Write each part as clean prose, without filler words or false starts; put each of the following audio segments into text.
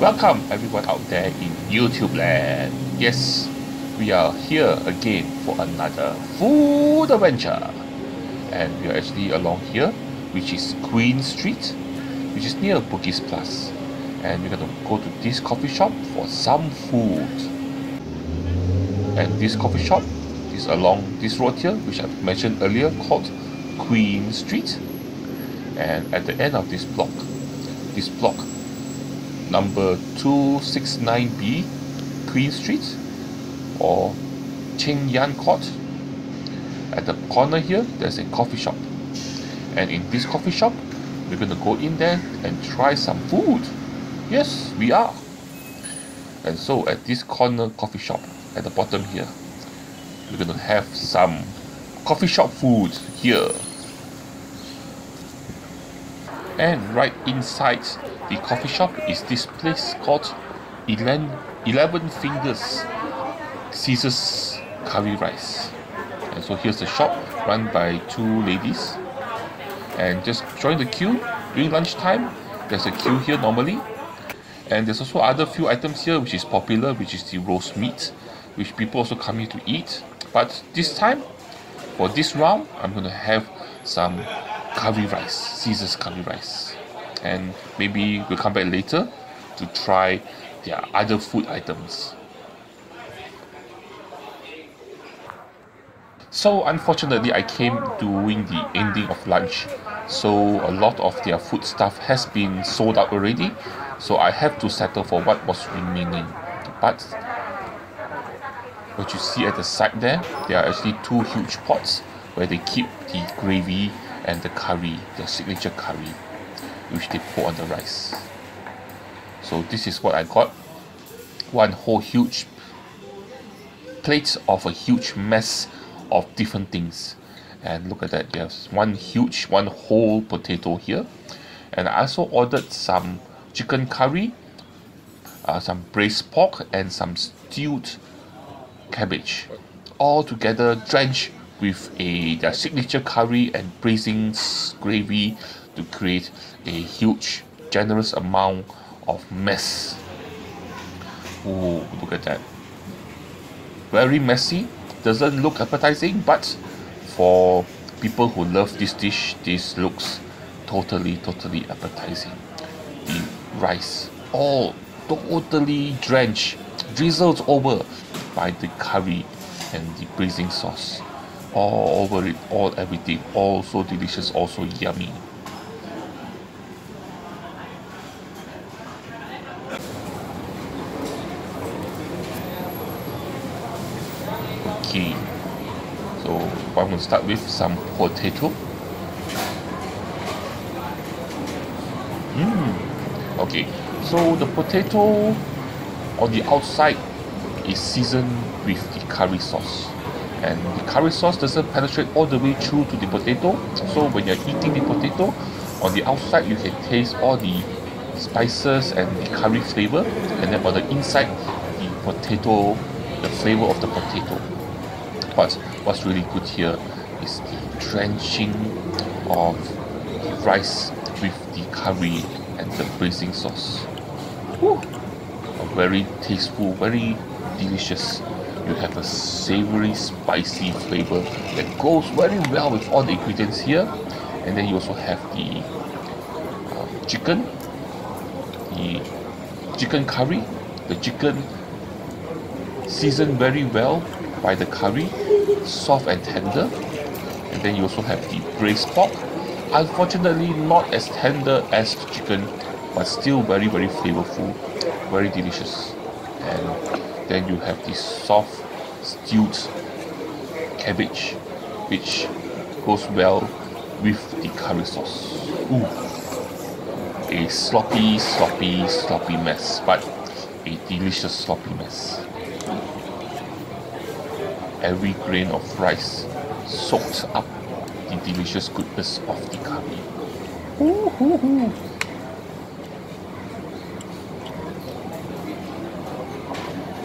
Welcome everyone out there in YouTube land. Yes, we are here again for another food adventure. And we are actually along here, which is Queen Street, which is near Bugis Plus. And we're going to go to this coffee shop for some food. And this coffee shop is along this road here, which I mentioned earlier, called Queen Street. And at the end of this block number 269B Queen Street or Cheng Yan Court, at the corner here there's a coffee shop, and in this coffee shop we're going to go in there and try some food. Yes, we are. And so at this corner coffee shop at the bottom here, we're going to have some coffee shop food here. And right inside the coffee shop is this place called 11 Fingers Caesar's Curry Rice. And so here's the shop run by two ladies. And just join the queue during lunchtime. There's a queue here normally. And there's also other few items here which is popular, which is the roast meat, which people also come here to eat. But this time, for this round, I'm going to have some curry rice, Caesar's curry rice, and maybe we'll come back later to try their other food items. So unfortunately I came during the ending of lunch, so a lot of their food stuff has been sold out already, so I have to settle for what was remaining. But what you see at the side there are actually two huge pots where they keep the gravy and the curry, their signature curry, which they pour on the rice. So this is what I got. One whole huge plate of a huge mess of different things. And look at that, there's one whole potato here. And I also ordered some chicken curry, some braised pork, and some stewed cabbage, all together drenched with their signature curry and braising gravy to create a huge, generous amount of mess. Oh, look at that. Very messy. Doesn't look appetizing, but for people who love this dish, this looks totally appetizing. The rice all totally drenched, drizzled over by the curry and the braising sauce. All over it, everything, all so delicious, also yummy. Okay, so I'm going to start with some potato. Okay, so the potato on the outside is seasoned with the curry sauce. And the curry sauce doesn't penetrate all the way through to the potato, so when you're eating the potato, on the outside you can taste all the spices and the curry flavor, and then on the inside the potato, the flavor of the potato. But what's really good here is the drenching of the rice with the curry and the braising sauce. Woo! Very tasteful, very delicious. You have a savory, spicy flavor that goes very well with all the ingredients here. And then you also have the chicken curry. The chicken seasoned very well by the curry, soft and tender. And then you also have the braised pork. Unfortunately, not as tender as the chicken, but still very flavorful, very delicious. And then you have this soft stewed cabbage, which goes well with the curry sauce. Ooh. A sloppy mess, but a delicious sloppy mess. Every grain of rice soaked up the delicious goodness of the curry. Ooh.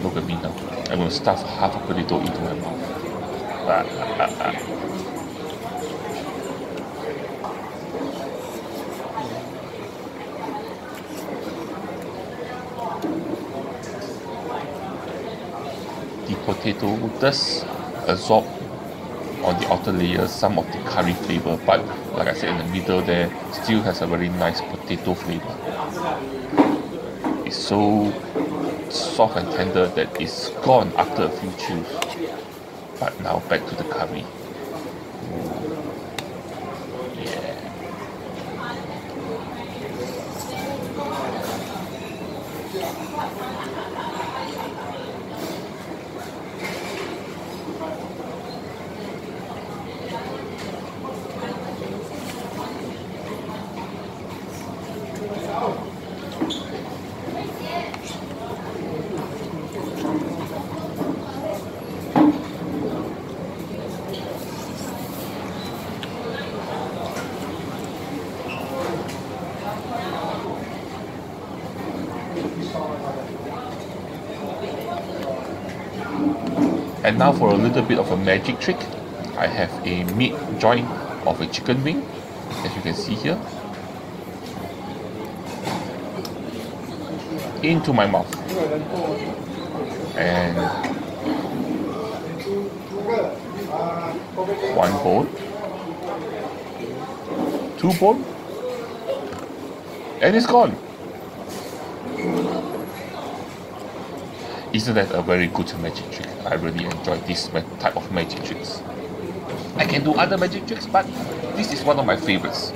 Look at me now. I'm going to stuff half a potato into my mouth. The potato does absorb on the outer layer some of the curry flavor, but like I said, in the middle there still has a very nice potato flavor. It's so soft and tender that it's gone after a few chews. But now back to the curry. Yeah. And now for a little bit of a magic trick. I have a meat joint of a chicken wing, as you can see here, into my mouth. And one bone, two bone, and it's gone. Isn't that a very good magic trick? I really enjoy this type of magic tricks. I can do other magic tricks, but this is one of my favorites.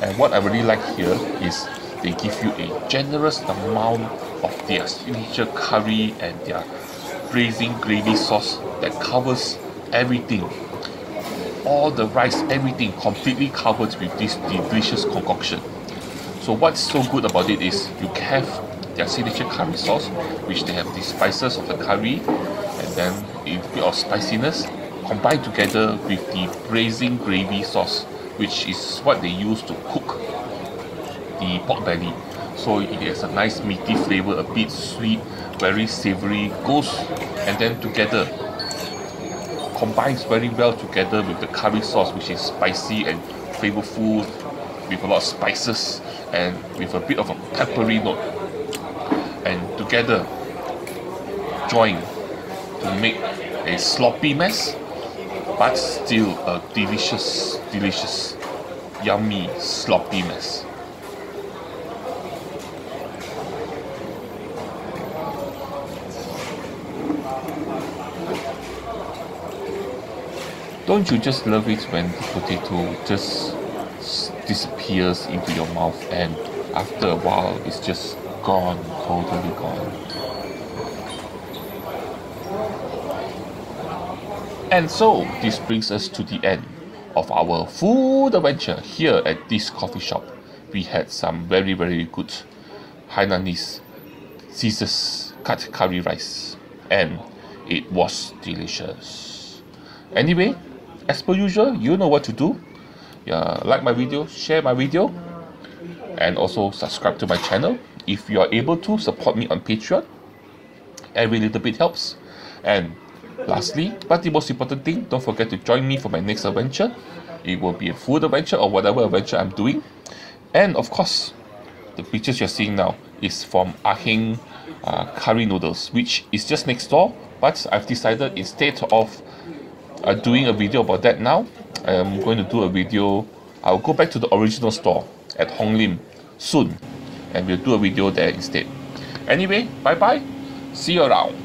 And what I really like here is they give you a generous amount of their signature curry and their braising gravy sauce that covers everything. All the rice, everything completely covered with this delicious concoction. So what's so good about it is you have their signature curry sauce, which they have the spices of the curry and then a bit of spiciness combined together with the braising gravy sauce, which is what they use to cook the pork belly. So it has a nice meaty flavor, a bit sweet, very savory, goes and then together combines very well together with the curry sauce, which is spicy and flavorful with a lot of spices and with a bit of a peppery note, and together join to make a sloppy mess, but still a delicious, yummy sloppy mess. Don't you just love it when the potato just disappears into your mouth and after a while it's just gone, totally gone. And so this brings us to the end of our food adventure here at this coffee shop. We had some very good Hainanese Caesar's cut curry rice and it was delicious. Anyway, as per usual, you know what to do. Like my video, share my video, and also subscribe to my channel. If you are able to, support me on Patreon. Every little bit helps. And lastly, but the most important thing, don't forget to join me for my next adventure. It will be a food adventure or whatever adventure I'm doing. And of course, the pictures you're seeing now is from Ah Heng curry noodles, which is just next door. But I've decided instead of doing a video about that now, I'm going to do a video. I'll go back to the original store at Hong Lim soon and we'll do a video there instead. Anyway, bye bye, see you around.